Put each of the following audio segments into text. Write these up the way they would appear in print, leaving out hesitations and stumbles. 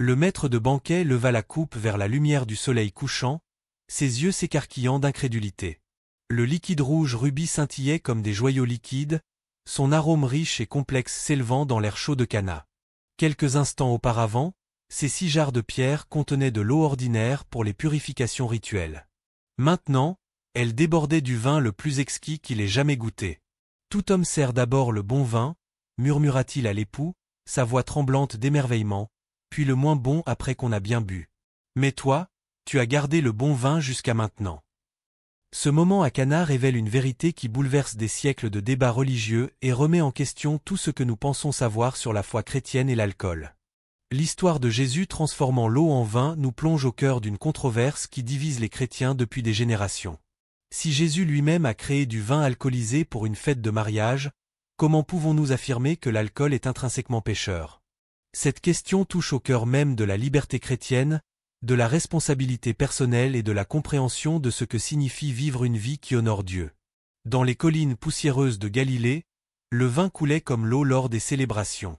Le maître de banquet leva la coupe vers la lumière du soleil couchant, ses yeux s'écarquillant d'incrédulité. Le liquide rouge rubis scintillait comme des joyaux liquides, son arôme riche et complexe s'élevant dans l'air chaud de Cana. Quelques instants auparavant, ces 6 jarres de pierre contenaient de l'eau ordinaire pour les purifications rituelles. Maintenant, elles débordaient du vin le plus exquis qu'il ait jamais goûté. « Tout homme sert d'abord le bon vin, » murmura-t-il à l'époux, sa voix tremblante d'émerveillement, puis le moins bon après qu'on a bien bu. « Mais toi, tu as gardé le bon vin jusqu'à maintenant. » Ce moment à Cana révèle une vérité qui bouleverse des siècles de débats religieux et remet en question tout ce que nous pensons savoir sur la foi chrétienne et l'alcool. L'histoire de Jésus transformant l'eau en vin nous plonge au cœur d'une controverse qui divise les chrétiens depuis des générations. Si Jésus lui-même a créé du vin alcoolisé pour une fête de mariage, comment pouvons-nous affirmer que l'alcool est intrinsèquement pécheur? Cette question touche au cœur même de la liberté chrétienne, de la responsabilité personnelle et de la compréhension de ce que signifie vivre une vie qui honore Dieu. Dans les collines poussiéreuses de Galilée, le vin coulait comme l'eau lors des célébrations.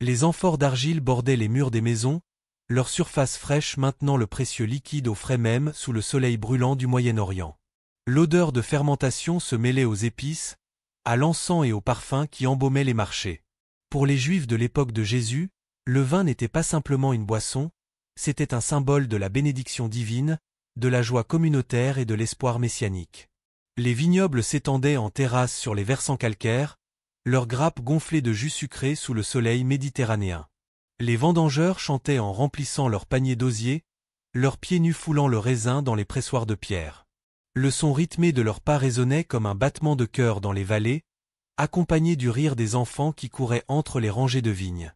Les amphores d'argile bordaient les murs des maisons, leur surface fraîche maintenant le précieux liquide au frais même sous le soleil brûlant du Moyen-Orient. L'odeur de fermentation se mêlait aux épices, à l'encens et aux parfums qui embaumaient les marchés. Pour les Juifs de l'époque de Jésus, le vin n'était pas simplement une boisson, c'était un symbole de la bénédiction divine, de la joie communautaire et de l'espoir messianique. Les vignobles s'étendaient en terrasses sur les versants calcaires, leurs grappes gonflées de jus sucré sous le soleil méditerranéen. Les vendangeurs chantaient en remplissant leurs paniers d'osier, leurs pieds nus foulant le raisin dans les pressoirs de pierre. Le son rythmé de leurs pas résonnait comme un battement de cœur dans les vallées, accompagné du rire des enfants qui couraient entre les rangées de vignes.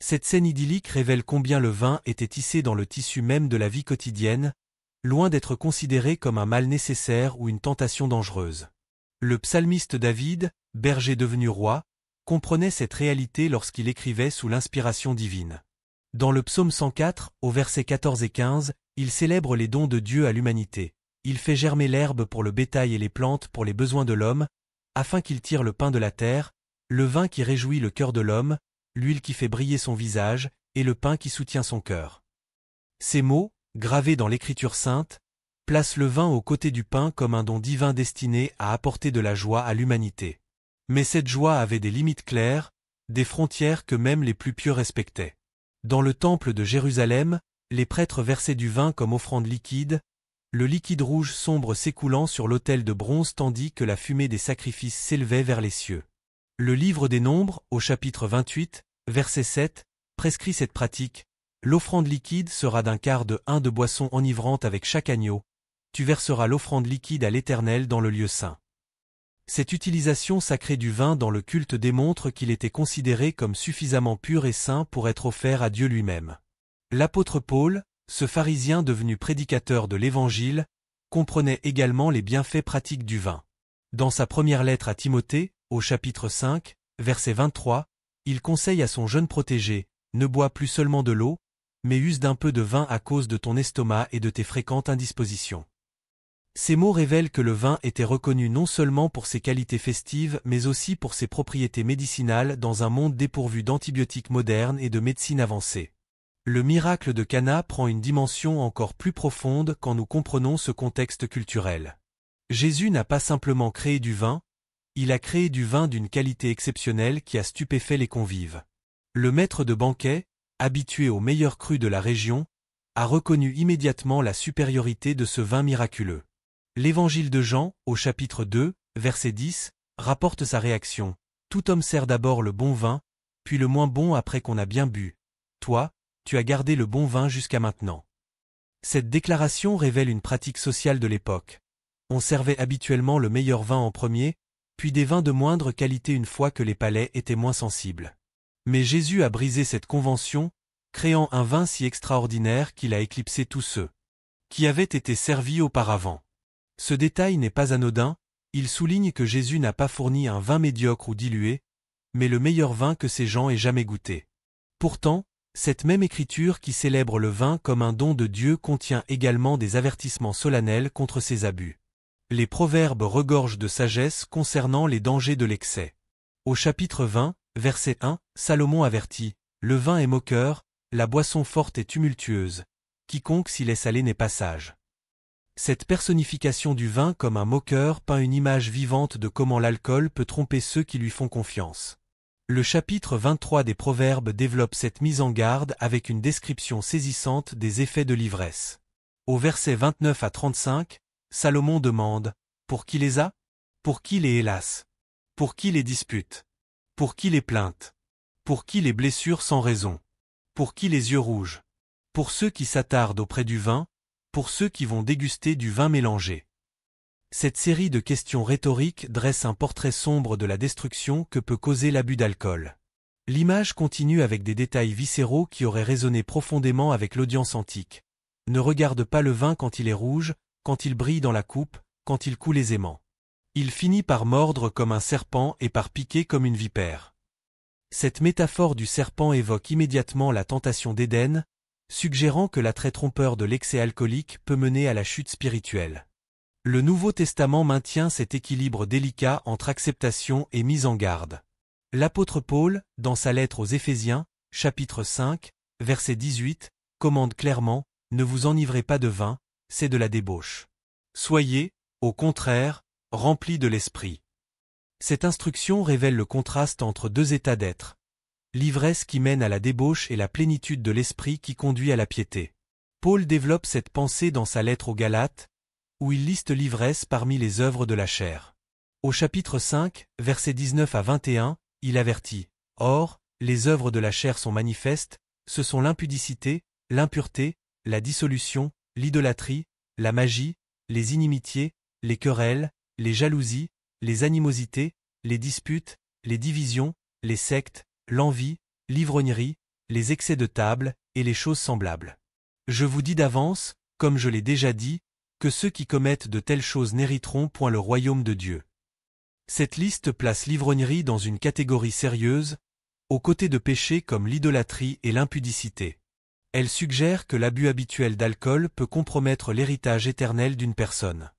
Cette scène idyllique révèle combien le vin était tissé dans le tissu même de la vie quotidienne, loin d'être considéré comme un mal nécessaire ou une tentation dangereuse. Le psalmiste David, berger devenu roi, comprenait cette réalité lorsqu'il écrivait sous l'inspiration divine. Dans le psaume 104, au versets 14 et 15, il célèbre les dons de Dieu à l'humanité. Il fait germer l'herbe pour le bétail et les plantes pour les besoins de l'homme, afin qu'il tire le pain de la terre, le vin qui réjouit le cœur de l'homme, l'huile qui fait briller son visage, et le pain qui soutient son cœur. Ces mots, gravés dans l'Écriture sainte, placent le vin aux côtés du pain comme un don divin destiné à apporter de la joie à l'humanité. Mais cette joie avait des limites claires, des frontières que même les plus pieux respectaient. Dans le temple de Jérusalem, les prêtres versaient du vin comme offrande liquide, le liquide rouge sombre s'écoulant sur l'autel de bronze tandis que la fumée des sacrifices s'élevait vers les cieux. Le livre des Nombres, au chapitre 28, verset 7, prescrit cette pratique. L'offrande liquide sera d'un quart de hin de boisson enivrante avec chaque agneau. Tu verseras l'offrande liquide à l'Éternel dans le lieu saint. Cette utilisation sacrée du vin dans le culte démontre qu'il était considéré comme suffisamment pur et saint pour être offert à Dieu lui-même. L'apôtre Paul, ce pharisien devenu prédicateur de l'Évangile, comprenait également les bienfaits pratiques du vin. Dans sa première lettre à Timothée, au chapitre 5, verset 23, il conseille à son jeune protégé, « Ne bois plus seulement de l'eau, mais use d'un peu de vin à cause de ton estomac et de tes fréquentes indispositions. » Ces mots révèlent que le vin était reconnu non seulement pour ses qualités festives mais aussi pour ses propriétés médicinales dans un monde dépourvu d'antibiotiques modernes et de médecine avancée. Le miracle de Cana prend une dimension encore plus profonde quand nous comprenons ce contexte culturel. Jésus n'a pas simplement créé du vin, il a créé du vin d'une qualité exceptionnelle qui a stupéfait les convives. Le maître de banquet, habitué aux meilleurs crus de la région, a reconnu immédiatement la supériorité de ce vin miraculeux. L'Évangile de Jean, au chapitre 2, verset 10, rapporte sa réaction. « Tout homme sert d'abord le bon vin, puis le moins bon après qu'on a bien bu. Toi, tu as gardé le bon vin jusqu'à maintenant. » Cette déclaration révèle une pratique sociale de l'époque. On servait habituellement le meilleur vin en premier, puis des vins de moindre qualité une fois que les palais étaient moins sensibles. Mais Jésus a brisé cette convention, créant un vin si extraordinaire qu'il a éclipsé tous ceux qui avaient été servis auparavant. Ce détail n'est pas anodin, il souligne que Jésus n'a pas fourni un vin médiocre ou dilué, mais le meilleur vin que ces gens aient jamais goûté. Pourtant, cette même écriture qui célèbre le vin comme un don de Dieu contient également des avertissements solennels contre ses abus. Les proverbes regorgent de sagesse concernant les dangers de l'excès. Au chapitre 20, verset 1, Salomon avertit, « Le vin est moqueur, la boisson forte et tumultueuse. Quiconque s'y laisse aller n'est pas sage. Cette personnification du vin comme un moqueur peint une image vivante de comment l'alcool peut tromper ceux qui lui font confiance. Le chapitre 23 des Proverbes développe cette mise en garde avec une description saisissante des effets de l'ivresse. Au verset 29 à 35, Salomon demande « Pour qui les a ? Pour qui les hélas ? Pour qui les disputes ? Pour qui les plaintes ? Pour qui les blessures sans raison ? Pour qui les yeux rouges ? Pour ceux qui s'attardent auprès du vin, pour ceux qui vont déguster du vin mélangé. » Cette série de questions rhétoriques dresse un portrait sombre de la destruction que peut causer l'abus d'alcool. L'image continue avec des détails viscéraux qui auraient résonné profondément avec l'audience antique. Ne regarde pas le vin quand il est rouge, quand il brille dans la coupe, quand il coule aisément. Il finit par mordre comme un serpent et par piquer comme une vipère. Cette métaphore du serpent évoque immédiatement la tentation d'Éden, suggérant que l'attrait trompeur de l'excès alcoolique peut mener à la chute spirituelle. Le Nouveau Testament maintient cet équilibre délicat entre acceptation et mise en garde. L'apôtre Paul, dans sa lettre aux Éphésiens, chapitre 5, verset 18, commande clairement « Ne vous enivrez pas de vin, c'est de la débauche. Soyez, au contraire, remplis de l'esprit. » Cette instruction révèle le contraste entre deux états d'être. L'ivresse qui mène à la débauche et la plénitude de l'esprit qui conduit à la piété. Paul développe cette pensée dans sa lettre aux Galates, où il liste l'ivresse parmi les œuvres de la chair. Au chapitre 5, versets 19 à 21, il avertit « Or, les œuvres de la chair sont manifestes, ce sont l'impudicité, l'impureté, la dissolution, l'idolâtrie, la magie, les inimitiés, les querelles, les jalousies, les animosités, les disputes, les divisions, les sectes, l'envie, l'ivrognerie, les excès de table et les choses semblables. Je vous dis d'avance, comme je l'ai déjà dit, que ceux qui commettent de telles choses n'hériteront point le royaume de Dieu. » Cette liste place l'ivrognerie dans une catégorie sérieuse, aux côtés de péchés comme l'idolâtrie et l'impudicité. Elle suggère que l'abus habituel d'alcool peut compromettre l'héritage éternel d'une personne.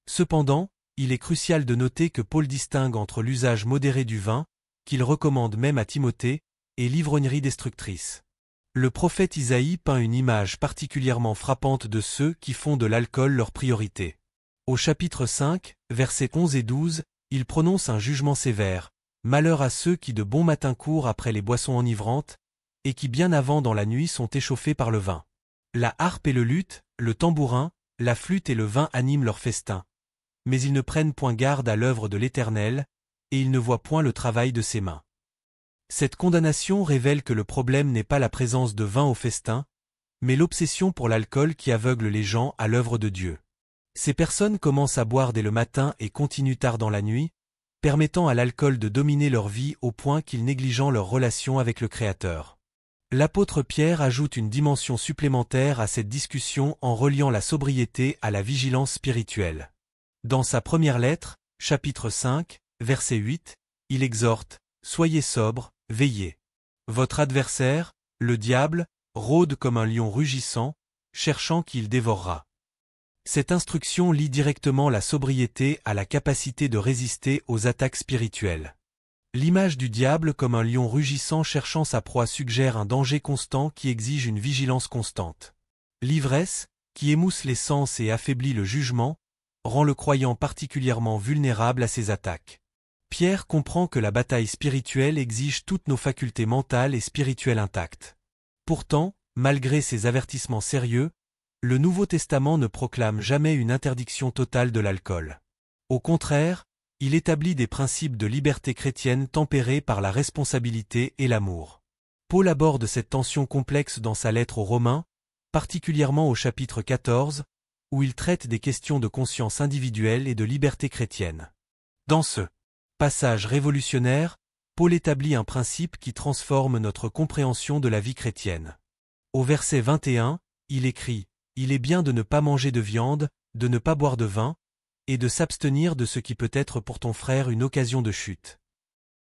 Cependant, il est crucial de noter que Paul distingue entre l'usage modéré du vin, qu'il recommande même à Timothée, et l'ivrognerie destructrice. Le prophète Isaïe peint une image particulièrement frappante de ceux qui font de l'alcool leur priorité. Au chapitre 5, versets 11 et 12, il prononce un jugement sévère. « Malheur à ceux qui de bon matin courent après les boissons enivrantes, et qui bien avant dans la nuit sont échauffés par le vin. La harpe et le luth, le tambourin, la flûte et le vin animent leur festin. Mais ils ne prennent point garde à l'œuvre de l'Éternel, et ils ne voient point le travail de ses mains. » Cette condamnation révèle que le problème n'est pas la présence de vin au festin, mais l'obsession pour l'alcool qui aveugle les gens à l'œuvre de Dieu. Ces personnes commencent à boire dès le matin et continuent tard dans la nuit, permettant à l'alcool de dominer leur vie au point qu'ils négligent leur relation avec le Créateur. L'apôtre Pierre ajoute une dimension supplémentaire à cette discussion en reliant la sobriété à la vigilance spirituelle. Dans sa première lettre, chapitre 5, verset 8, il exhorte « Soyez sobres, veillez. Votre adversaire, le diable, rôde comme un lion rugissant, cherchant qui il dévorera. » Cette instruction lie directement la sobriété à la capacité de résister aux attaques spirituelles. L'image du diable comme un lion rugissant cherchant sa proie suggère un danger constant qui exige une vigilance constante. L'ivresse, qui émousse les sens et affaiblit le jugement, rend le croyant particulièrement vulnérable à ces attaques. Pierre comprend que la bataille spirituelle exige toutes nos facultés mentales et spirituelles intactes. Pourtant, malgré ces avertissements sérieux, le Nouveau Testament ne proclame jamais une interdiction totale de l'alcool. Au contraire, il établit des principes de liberté chrétienne tempérés par la responsabilité et l'amour. Paul aborde cette tension complexe dans sa lettre aux Romains, particulièrement au chapitre 14, où il traite des questions de conscience individuelle et de liberté chrétienne. Dans ce passage révolutionnaire, Paul établit un principe qui transforme notre compréhension de la vie chrétienne. Au verset 21, il écrit « Il est bien de ne pas manger de viande, de ne pas boire de vin, et de s'abstenir de ce qui peut être pour ton frère une occasion de chute. »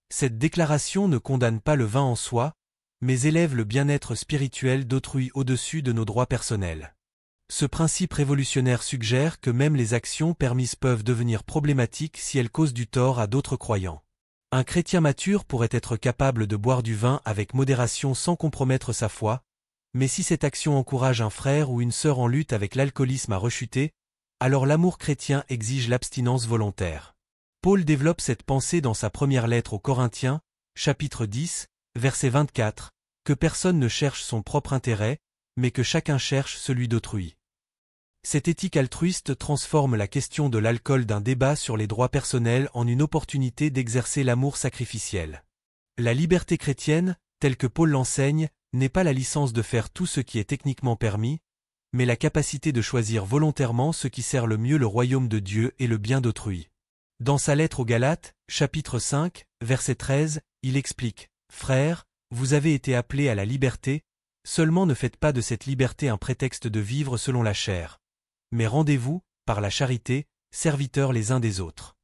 Cette déclaration ne condamne pas le vin en soi, mais élève le bien-être spirituel d'autrui au-dessus de nos droits personnels. Ce principe révolutionnaire suggère que même les actions permises peuvent devenir problématiques si elles causent du tort à d'autres croyants. Un chrétien mature pourrait être capable de boire du vin avec modération sans compromettre sa foi, Mais si cette action encourage un frère ou une sœur en lutte avec l'alcoolisme à rechuter, alors l'amour chrétien exige l'abstinence volontaire. Paul développe cette pensée dans sa première lettre aux Corinthiens, chapitre 10, verset 24, que personne ne cherche son propre intérêt, mais que chacun cherche celui d'autrui. Cette éthique altruiste transforme la question de l'alcool d'un débat sur les droits personnels en une opportunité d'exercer l'amour sacrificiel. La liberté chrétienne, telle que Paul l'enseigne, n'est pas la licence de faire tout ce qui est techniquement permis, mais la capacité de choisir volontairement ce qui sert le mieux le royaume de Dieu et le bien d'autrui. Dans sa lettre aux Galates, chapitre 5, verset 13, il explique « Frères, vous avez été appelés à la liberté, seulement ne faites pas de cette liberté un prétexte de vivre selon la chair. Mais rendez-vous, par la charité, serviteurs les uns des autres. »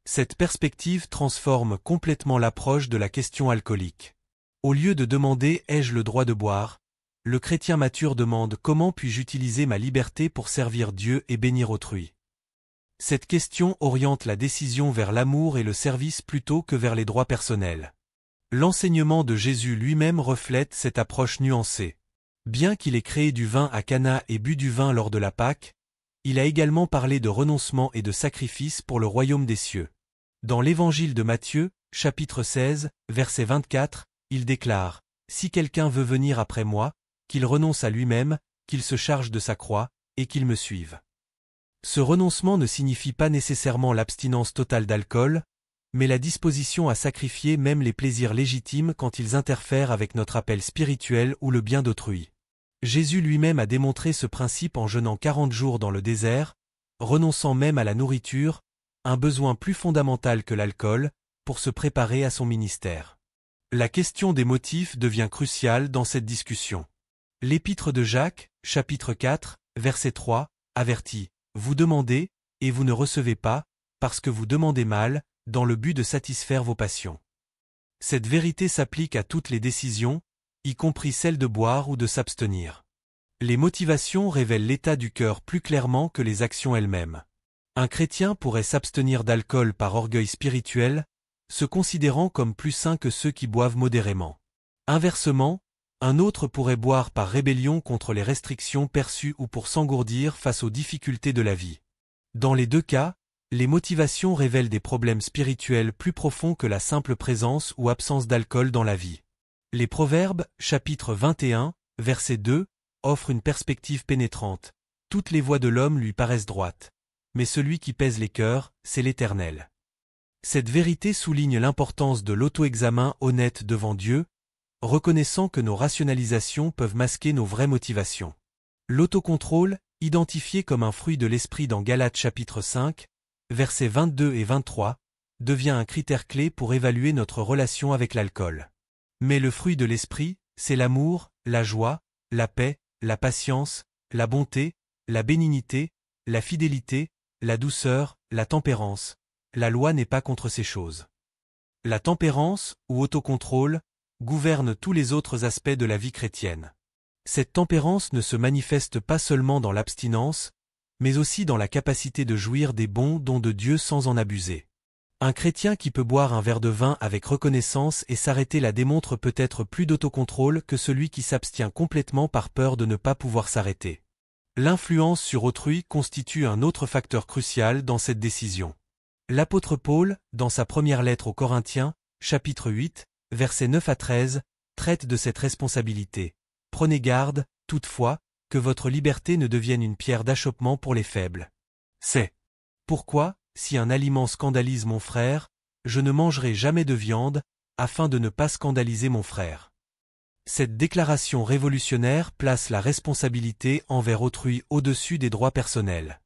Cette perspective transforme complètement l'approche de la question alcoolique. Au lieu de demander « ai-je le droit de boire ?», le chrétien mature demande « comment puis-je utiliser ma liberté pour servir Dieu et bénir autrui ?» Cette question oriente la décision vers l'amour et le service plutôt que vers les droits personnels. L'enseignement de Jésus lui-même reflète cette approche nuancée. Bien qu'il ait créé du vin à Cana et bu du vin lors de la Pâque, il a également parlé de renoncement et de sacrifice pour le royaume des cieux. Dans l'Évangile de Matthieu, chapitre 16, verset 24, il déclare « Si quelqu'un veut venir après moi, qu'il renonce à lui-même, qu'il se charge de sa croix, et qu'il me suive. » Ce renoncement ne signifie pas nécessairement l'abstinence totale d'alcool, mais la disposition à sacrifier même les plaisirs légitimes quand ils interfèrent avec notre appel spirituel ou le bien d'autrui. Jésus lui-même a démontré ce principe en jeûnant 40 jours dans le désert, renonçant même à la nourriture, un besoin plus fondamental que l'alcool, pour se préparer à son ministère. La question des motifs devient cruciale dans cette discussion. L'Épître de Jacques, chapitre 4, verset 3, avertit « Vous demandez, et vous ne recevez pas, parce que vous demandez mal, dans le but de satisfaire vos passions. » Cette vérité s'applique à toutes les décisions, y compris celle de boire ou de s'abstenir. Les motivations révèlent l'état du cœur plus clairement que les actions elles-mêmes. Un chrétien pourrait s'abstenir d'alcool par orgueil spirituel, se considérant comme plus saint que ceux qui boivent modérément. Inversement, un autre pourrait boire par rébellion contre les restrictions perçues ou pour s'engourdir face aux difficultés de la vie. Dans les deux cas, les motivations révèlent des problèmes spirituels plus profonds que la simple présence ou absence d'alcool dans la vie. Les Proverbes, chapitre 21, verset 2, offrent une perspective pénétrante. Toutes les voies de l'homme lui paraissent droites. Mais celui qui pèse les cœurs, c'est l'Éternel. Cette vérité souligne l'importance de l'auto-examen honnête devant Dieu, reconnaissant que nos rationalisations peuvent masquer nos vraies motivations. L'autocontrôle, identifié comme un fruit de l'esprit dans Galates chapitre 5, versets 22 et 23, devient un critère clé pour évaluer notre relation avec l'alcool. Mais le fruit de l'esprit, c'est l'amour, la joie, la paix, la patience, la bonté, la bénignité, la fidélité, la douceur, la tempérance. La loi n'est pas contre ces choses. La tempérance, ou autocontrôle, gouverne tous les autres aspects de la vie chrétienne. Cette tempérance ne se manifeste pas seulement dans l'abstinence, mais aussi dans la capacité de jouir des bons dons de Dieu sans en abuser. Un chrétien qui peut boire un verre de vin avec reconnaissance et s'arrêter la démontre peut-être plus d'autocontrôle que celui qui s'abstient complètement par peur de ne pas pouvoir s'arrêter. L'influence sur autrui constitue un autre facteur crucial dans cette décision. L'apôtre Paul, dans sa première lettre aux Corinthiens, chapitre 8, versets 9 à 13, traite de cette responsabilité. Prenez garde, toutefois, que votre liberté ne devienne une pierre d'achoppement pour les faibles. C'est pourquoi, si un aliment scandalise mon frère, je ne mangerai jamais de viande, afin de ne pas scandaliser mon frère. Cette déclaration révolutionnaire place la responsabilité envers autrui au-dessus des droits personnels.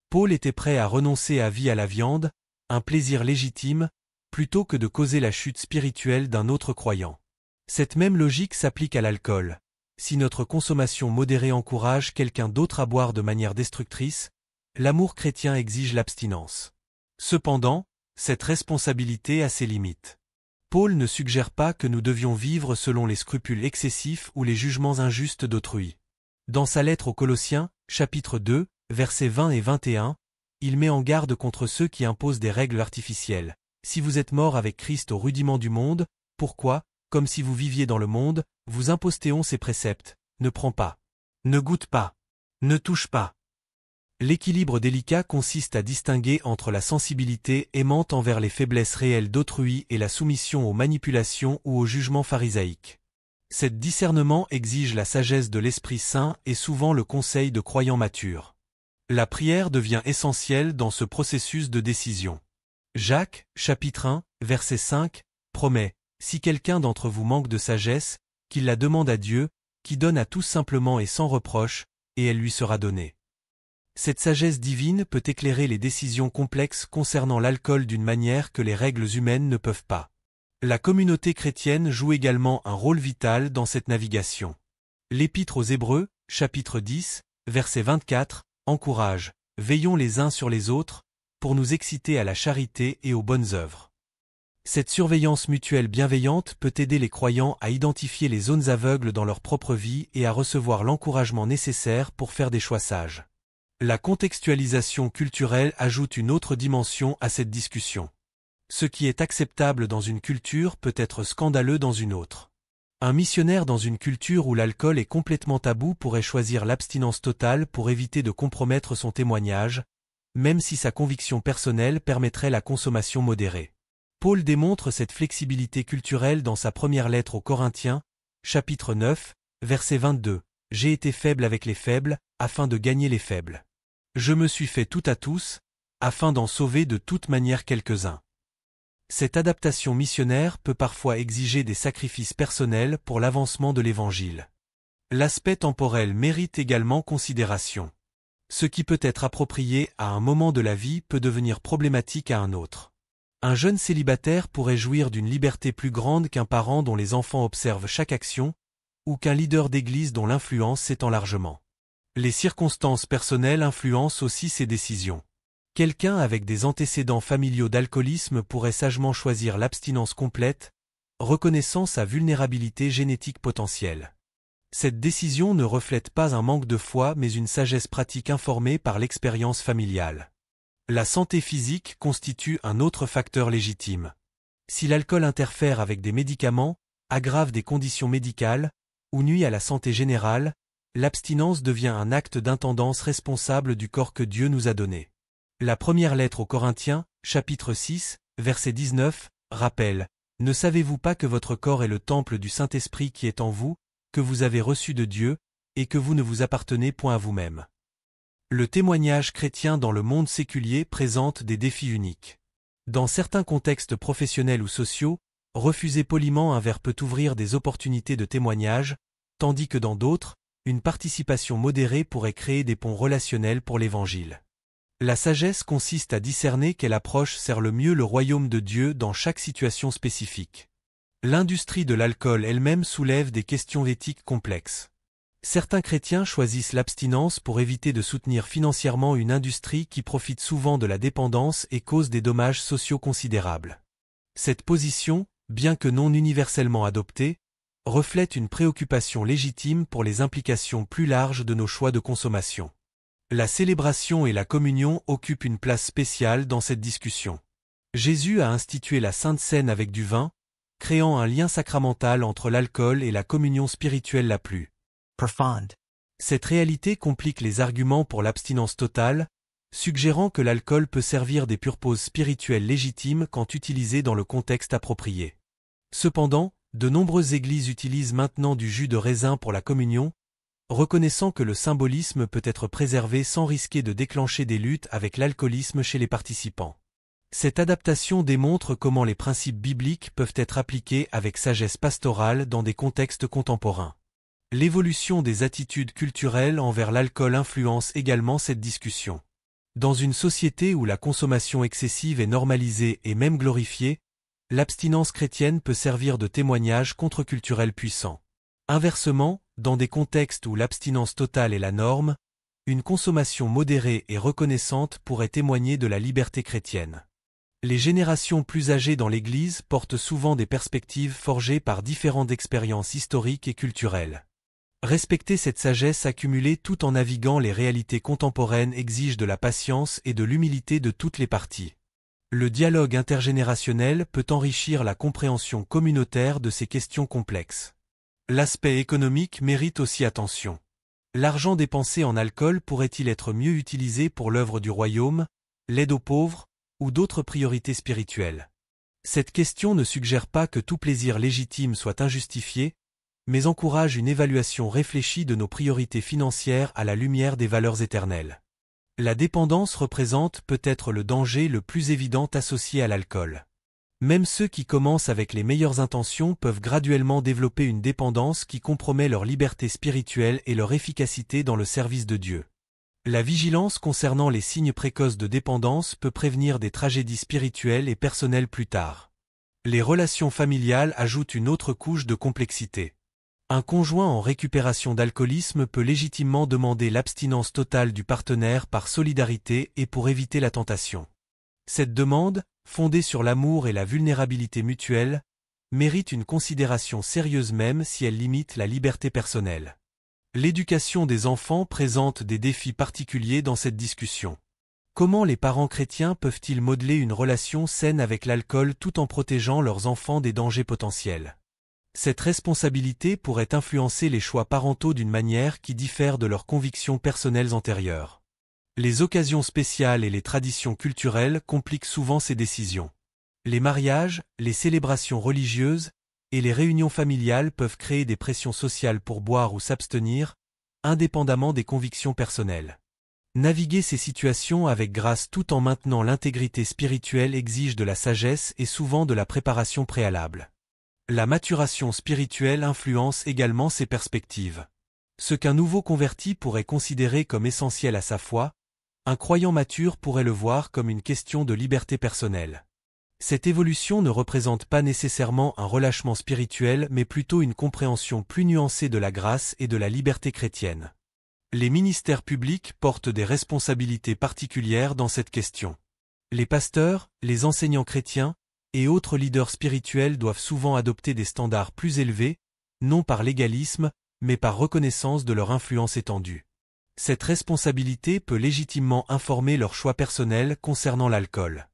Paul était prêt à renoncer à vie à la viande, un plaisir légitime, plutôt que de causer la chute spirituelle d'un autre croyant. Cette même logique s'applique à l'alcool. Si notre consommation modérée encourage quelqu'un d'autre à boire de manière destructrice, l'amour chrétien exige l'abstinence. Cependant, cette responsabilité a ses limites. Paul ne suggère pas que nous devions vivre selon les scrupules excessifs ou les jugements injustes d'autrui. Dans sa lettre aux Colossiens, chapitre 2, versets 20 et 21, il met en garde contre ceux qui imposent des règles artificielles. Si vous êtes morts avec Christ au rudiment du monde, pourquoi, comme si vous viviez dans le monde, vous impostéons ces préceptes? ne prends pas. Ne goûte pas. Ne touche pas. L'équilibre délicat consiste à distinguer entre la sensibilité aimante envers les faiblesses réelles d'autrui et la soumission aux manipulations ou au jugement pharisaïque. Cet discernement exige la sagesse de l'Esprit Saint et souvent le conseil de croyants matures. La prière devient essentielle dans ce processus de décision. Jacques, chapitre 1, verset 5, promet « Si quelqu'un d'entre vous manque de sagesse, qu'il la demande à Dieu, qui donne à tous simplement et sans reproche, et elle lui sera donnée. » Cette sagesse divine peut éclairer les décisions complexes concernant l'alcool d'une manière que les règles humaines ne peuvent pas. La communauté chrétienne joue également un rôle vital dans cette navigation. L'Épître aux Hébreux, chapitre 10, verset 24, encourage « Veillons les uns sur les autres, pour nous exciter à la charité et aux bonnes œuvres. » Cette surveillance mutuelle bienveillante peut aider les croyants à identifier les zones aveugles dans leur propre vie et à recevoir l'encouragement nécessaire pour faire des choix sages. La contextualisation culturelle ajoute une autre dimension à cette discussion. Ce qui est acceptable dans une culture peut être scandaleux dans une autre. Un missionnaire dans une culture où l'alcool est complètement tabou pourrait choisir l'abstinence totale pour éviter de compromettre son témoignage, même si sa conviction personnelle permettrait la consommation modérée. Paul démontre cette flexibilité culturelle dans sa première lettre aux Corinthiens, chapitre 9, verset 22. « J'ai été faible avec les faibles, afin de gagner les faibles. Je me suis fait tout à tous, afin d'en sauver de toute manière quelques-uns. » Cette adaptation missionnaire peut parfois exiger des sacrifices personnels pour l'avancement de l'Évangile. L'aspect temporel mérite également considération. Ce qui peut être approprié à un moment de la vie peut devenir problématique à un autre. Un jeune célibataire pourrait jouir d'une liberté plus grande qu'un parent dont les enfants observent chaque action, ou qu'un leader d'église dont l'influence s'étend largement. Les circonstances personnelles influencent aussi ses décisions. Quelqu'un avec des antécédents familiaux d'alcoolisme pourrait sagement choisir l'abstinence complète, reconnaissant sa vulnérabilité génétique potentielle. Cette décision ne reflète pas un manque de foi mais une sagesse pratique informée par l'expérience familiale. La santé physique constitue un autre facteur légitime. Si l'alcool interfère avec des médicaments, aggrave des conditions médicales, ou nuit à la santé générale, l'abstinence devient un acte d'intendance responsable du corps que Dieu nous a donné. La première lettre aux Corinthiens, chapitre 6, verset 19, rappelle « Ne savez-vous pas que votre corps est le temple du Saint-Esprit qui est en vous, que vous avez reçu de Dieu, et que vous ne vous appartenez point à vous-même » Le témoignage chrétien dans le monde séculier présente des défis uniques. Dans certains contextes professionnels ou sociaux, refuser poliment un verre peut ouvrir des opportunités de témoignage, tandis que dans d'autres, une participation modérée pourrait créer des ponts relationnels pour l'Évangile. La sagesse consiste à discerner quelle approche sert le mieux le royaume de Dieu dans chaque situation spécifique. L'industrie de l'alcool elle-même soulève des questions éthiques complexes. Certains chrétiens choisissent l'abstinence pour éviter de soutenir financièrement une industrie qui profite souvent de la dépendance et cause des dommages sociaux considérables. Cette position, bien que non universellement adoptée, reflète une préoccupation légitime pour les implications plus larges de nos choix de consommation. La célébration et la communion occupent une place spéciale dans cette discussion. Jésus a institué la Sainte Seine avec du vin, créant un lien sacramental entre l'alcool et la communion spirituelle la plus profonde. Cette réalité complique les arguments pour l'abstinence totale, suggérant que l'alcool peut servir des purposes spirituelles légitimes quand utilisé dans le contexte approprié. Cependant, de nombreuses églises utilisent maintenant du jus de raisin pour la communion, reconnaissant que le symbolisme peut être préservé sans risquer de déclencher des luttes avec l'alcoolisme chez les participants. Cette adaptation démontre comment les principes bibliques peuvent être appliqués avec sagesse pastorale dans des contextes contemporains. L'évolution des attitudes culturelles envers l'alcool influence également cette discussion. Dans une société où la consommation excessive est normalisée et même glorifiée, l'abstinence chrétienne peut servir de témoignage contre-culturel puissant. Inversement, dans des contextes où l'abstinence totale est la norme, une consommation modérée et reconnaissante pourrait témoigner de la liberté chrétienne. Les générations plus âgées dans l'Église portent souvent des perspectives forgées par différentes expériences historiques et culturelles. Respecter cette sagesse accumulée tout en naviguant les réalités contemporaines exige de la patience et de l'humilité de toutes les parties. Le dialogue intergénérationnel peut enrichir la compréhension communautaire de ces questions complexes. L'aspect économique mérite aussi attention. L'argent dépensé en alcool pourrait-il être mieux utilisé pour l'œuvre du royaume, l'aide aux pauvres, ou d'autres priorités spirituelles? Cette question ne suggère pas que tout plaisir légitime soit injustifié, mais encourage une évaluation réfléchie de nos priorités financières à la lumière des valeurs éternelles. La dépendance représente peut-être le danger le plus évident associé à l'alcool. Même ceux qui commencent avec les meilleures intentions peuvent graduellement développer une dépendance qui compromet leur liberté spirituelle et leur efficacité dans le service de Dieu. La vigilance concernant les signes précoces de dépendance peut prévenir des tragédies spirituelles et personnelles plus tard. Les relations familiales ajoutent une autre couche de complexité. Un conjoint en récupération d'alcoolisme peut légitimement demander l'abstinence totale du partenaire par solidarité et pour éviter la tentation. Cette demande, fondée sur l'amour et la vulnérabilité mutuelle, mérite une considération sérieuse même si elle limite la liberté personnelle. L'éducation des enfants présente des défis particuliers dans cette discussion. Comment les parents chrétiens peuvent-ils modeler une relation saine avec l'alcool tout en protégeant leurs enfants des dangers potentiels? Cette responsabilité pourrait influencer les choix parentaux d'une manière qui diffère de leurs convictions personnelles antérieures. Les occasions spéciales et les traditions culturelles compliquent souvent ces décisions. Les mariages, les célébrations religieuses et les réunions familiales peuvent créer des pressions sociales pour boire ou s'abstenir, indépendamment des convictions personnelles. Naviguer ces situations avec grâce tout en maintenant l'intégrité spirituelle exige de la sagesse et souvent de la préparation préalable. La maturation spirituelle influence également ces perspectives. Ce qu'un nouveau converti pourrait considérer comme essentiel à sa foi, un croyant mature pourrait le voir comme une question de liberté personnelle. Cette évolution ne représente pas nécessairement un relâchement spirituel mais plutôt une compréhension plus nuancée de la grâce et de la liberté chrétienne. Les ministères publics portent des responsabilités particulières dans cette question. Les pasteurs, les enseignants chrétiens et autres leaders spirituels doivent souvent adopter des standards plus élevés, non par légalisme, mais par reconnaissance de leur influence étendue. Cette responsabilité peut légitimement informer leurs choix personnels concernant l'alcool.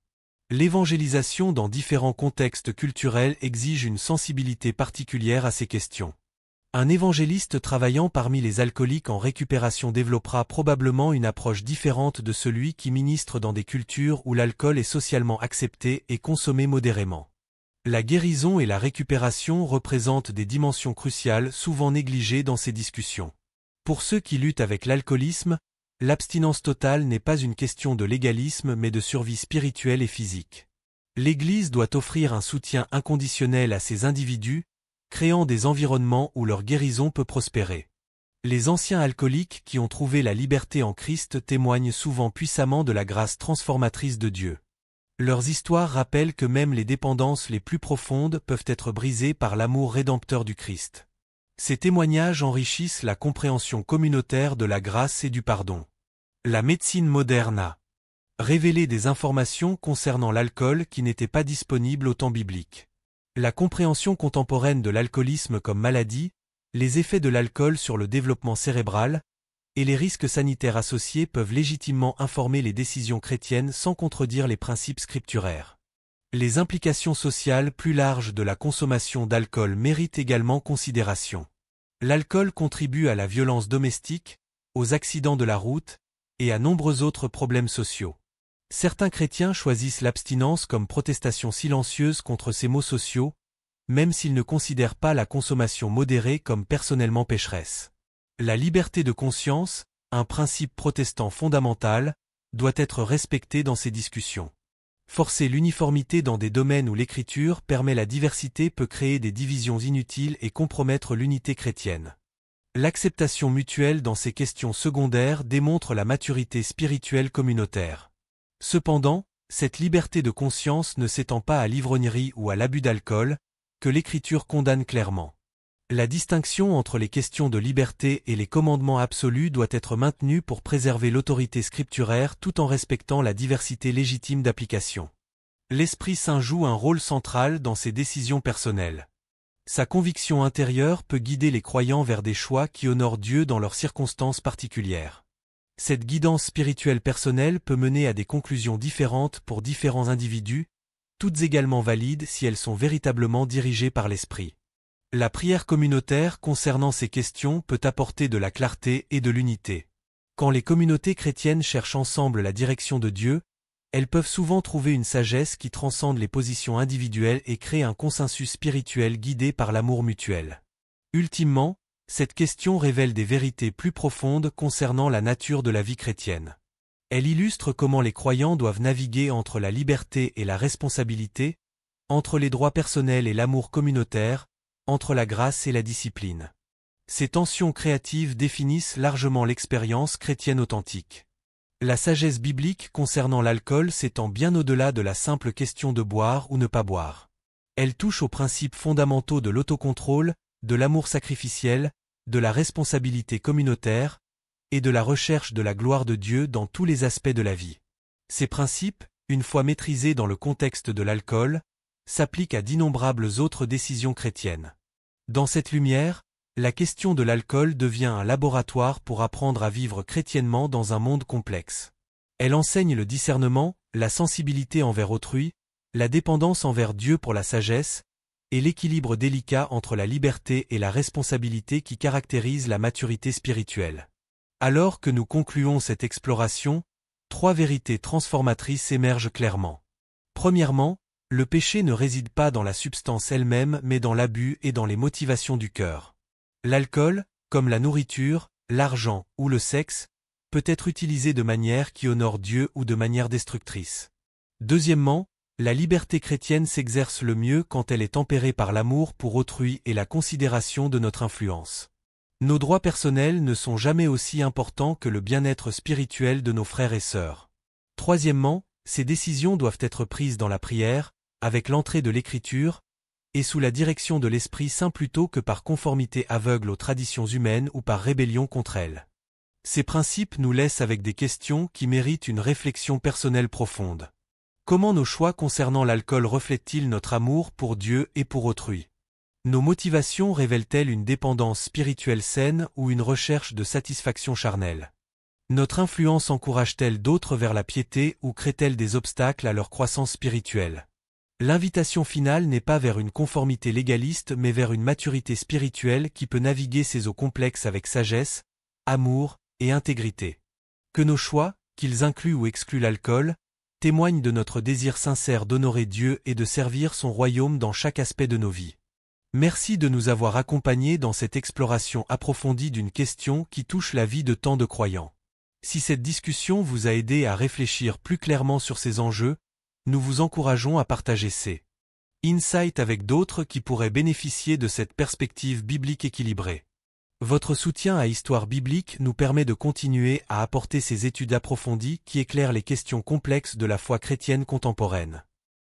L'évangélisation dans différents contextes culturels exige une sensibilité particulière à ces questions. Un évangéliste travaillant parmi les alcooliques en récupération développera probablement une approche différente de celui qui ministre dans des cultures où l'alcool est socialement accepté et consommé modérément. La guérison et la récupération représentent des dimensions cruciales souvent négligées dans ces discussions. Pour ceux qui luttent avec l'alcoolisme, l'abstinence totale n'est pas une question de légalisme mais de survie spirituelle et physique. L'Église doit offrir un soutien inconditionnel à ces individus, créant des environnements où leur guérison peut prospérer. Les anciens alcooliques qui ont trouvé la liberté en Christ témoignent souvent puissamment de la grâce transformatrice de Dieu. Leurs histoires rappellent que même les dépendances les plus profondes peuvent être brisées par l'amour rédempteur du Christ. Ces témoignages enrichissent la compréhension communautaire de la grâce et du pardon. La médecine moderne a révélé des informations concernant l'alcool qui n'étaient pas disponibles au temps biblique. La compréhension contemporaine de l'alcoolisme comme maladie, les effets de l'alcool sur le développement cérébral et les risques sanitaires associés peuvent légitimement informer les décisions chrétiennes sans contredire les principes scripturaires. Les implications sociales plus larges de la consommation d'alcool méritent également considération. L'alcool contribue à la violence domestique, aux accidents de la route et à nombreux autres problèmes sociaux. Certains chrétiens choisissent l'abstinence comme protestation silencieuse contre ces maux sociaux, même s'ils ne considèrent pas la consommation modérée comme personnellement pécheresse. La liberté de conscience, un principe protestant fondamental, doit être respectée dans ces discussions. Forcer l'uniformité dans des domaines où l'écriture permet la diversité peut créer des divisions inutiles et compromettre l'unité chrétienne. L'acceptation mutuelle dans ces questions secondaires démontre la maturité spirituelle communautaire. Cependant, cette liberté de conscience ne s'étend pas à l'ivrognerie ou à l'abus d'alcool, que l'Écriture condamne clairement. La distinction entre les questions de liberté et les commandements absolus doit être maintenue pour préserver l'autorité scripturaire tout en respectant la diversité légitime d'application. L'Esprit Saint joue un rôle central dans ses décisions personnelles. Sa conviction intérieure peut guider les croyants vers des choix qui honorent Dieu dans leurs circonstances particulières. Cette guidance spirituelle personnelle peut mener à des conclusions différentes pour différents individus, toutes également valides si elles sont véritablement dirigées par l'Esprit. La prière communautaire concernant ces questions peut apporter de la clarté et de l'unité. Quand les communautés chrétiennes cherchent ensemble la direction de Dieu, elles peuvent souvent trouver une sagesse qui transcende les positions individuelles et crée un consensus spirituel guidé par l'amour mutuel. Ultimement, cette question révèle des vérités plus profondes concernant la nature de la vie chrétienne. Elle illustre comment les croyants doivent naviguer entre la liberté et la responsabilité, entre les droits personnels et l'amour communautaire, entre la grâce et la discipline. Ces tensions créatives définissent largement l'expérience chrétienne authentique. La sagesse biblique concernant l'alcool s'étend bien au-delà de la simple question de boire ou ne pas boire. Elle touche aux principes fondamentaux de l'autocontrôle, de l'amour sacrificiel, de la responsabilité communautaire, et de la recherche de la gloire de Dieu dans tous les aspects de la vie. Ces principes, une fois maîtrisés dans le contexte de l'alcool, s'appliquent à d'innombrables autres décisions chrétiennes. Dans cette lumière, la question de l'alcool devient un laboratoire pour apprendre à vivre chrétiennement dans un monde complexe. Elle enseigne le discernement, la sensibilité envers autrui, la dépendance envers Dieu pour la sagesse, et l'équilibre délicat entre la liberté et la responsabilité qui caractérise la maturité spirituelle. Alors que nous concluons cette exploration, 3 vérités transformatrices émergent clairement. Premièrement, le péché ne réside pas dans la substance elle-même mais dans l'abus et dans les motivations du cœur. L'alcool, comme la nourriture, l'argent ou le sexe, peut être utilisé de manière qui honore Dieu ou de manière destructrice. Deuxièmement, la liberté chrétienne s'exerce le mieux quand elle est tempérée par l'amour pour autrui et la considération de notre influence. Nos droits personnels ne sont jamais aussi importants que le bien-être spirituel de nos frères et sœurs. Troisièmement, ces décisions doivent être prises dans la prière, avec l'entrée de l'Écriture, et sous la direction de l'Esprit Saint plutôt que par conformité aveugle aux traditions humaines ou par rébellion contre elles. Ces principes nous laissent avec des questions qui méritent une réflexion personnelle profonde. Comment nos choix concernant l'alcool reflètent-ils notre amour pour Dieu et pour autrui? Nos motivations révèlent-elles une dépendance spirituelle saine ou une recherche de satisfaction charnelle? Notre influence encourage-t-elle d'autres vers la piété ou crée-t-elle des obstacles à leur croissance spirituelle? L'invitation finale n'est pas vers une conformité légaliste mais vers une maturité spirituelle qui peut naviguer ces eaux complexes avec sagesse, amour et intégrité. Que nos choix, qu'ils incluent ou excluent l'alcool, témoignent de notre désir sincère d'honorer Dieu et de servir son royaume dans chaque aspect de nos vies. Merci de nous avoir accompagnés dans cette exploration approfondie d'une question qui touche la vie de tant de croyants. Si cette discussion vous a aidé à réfléchir plus clairement sur ces enjeux, nous vous encourageons à partager ces insights avec d'autres qui pourraient bénéficier de cette perspective biblique équilibrée. Votre soutien à Histoire biblique nous permet de continuer à apporter ces études approfondies qui éclairent les questions complexes de la foi chrétienne contemporaine.